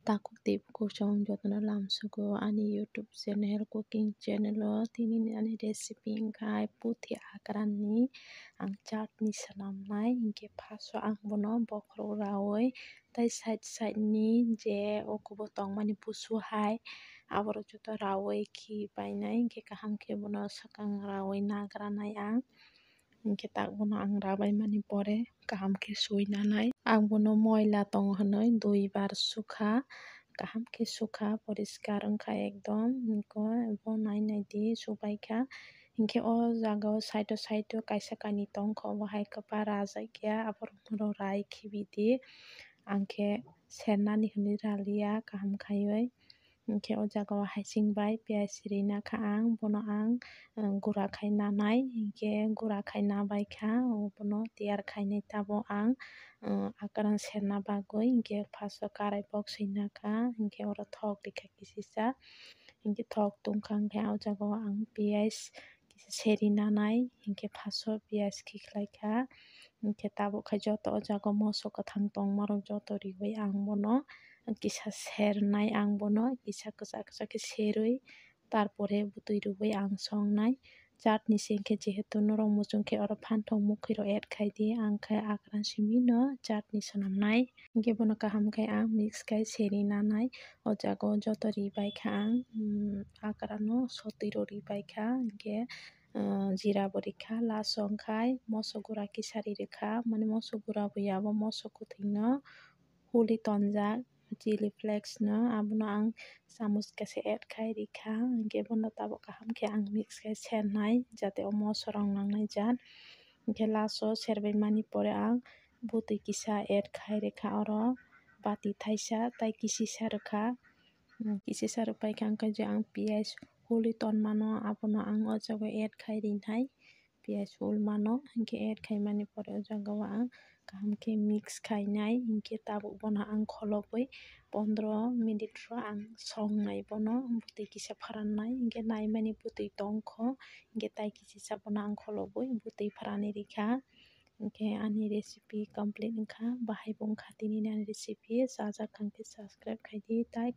Takuk tip kusong jotno lamsugo ani YouTube channel cooking channel o tinini ani recipe ingkai puthi agrani ang chutney sanamnai hingke phaso ang bono bokhorok raoui tei side ni je okubo tongmani busu hai aborok joto raoui khi painai hingke kaham khe bono swkang raoui nagranai ang hingke tak bono ang rabai mani pore kaham khe suinanai ang bono moila tongo hinui 2 bar sukha kaham khe sukha poriskar wngkha ekdom bo nai nai di subaikha hingke o jaga o side o kaisa kainui tongkha obo hai kwpa rajakya aborok rai khibidi angkhe sernani hinui ralia kaham khaiui hingke o jaga o hasing bai piyaj rinakha ang bono ang gura khai nanai hingke gura khai nabaikha bono tiyar khainai tab ang akran serna bagui hingke phasto karai boksui naka hingke oro thok rikha kisisa hingke thok tungkha hingke o jaga o ang piyaj seri nanai hingke phaso piyaj khiklaikha hingke tabuk khai joto o jaga o moso kwthang tongmarok joto riui ang bono kisa sernai ang bono kisa kwchak kwchak khe serui tarpore butui rubui ang songnai chutney se hingke jehetu norok muchungkhe oro phantok mukhui rok add khai di ang khe akran simi no chutney sanamnai hingke bono kaham khai ang mix khai seri nanai o jaga o joto ribaikha ang akran no sotui rok ribaikha hingke jeera bo rikha last o wngkhai moso gura kisari rikha mani moso gura bo yabo moso kuthui no huli tonjak chili flakes no abono ang samosh kaisa add khai rikha hingke bono tabuk kaham khe ang mix khai sernai jate o moso rok nangnai jat hingke last o serbai mani pore ang butui kisa add khai rikha oro bati taisa tei kisisa rwkha kisisa rwpaikha hingke je ang piyaj huli tonma no abono ang o jaga o add khai rinai piyaj hulma no hingke add khai mani pore o jaga o ang kaham khe mix khainai hingke tabuk bono ang kholobui 15 minute ro ang songnai bono butui kisa fwranai hingke naimani butui tongkho hingke tai kisisa bono ang kholobui butui fwranai rikha hingke ani recipe complete wngkha bahai bo wngkha tinini ani recipe chajak kaham khe subscribe khai di tei.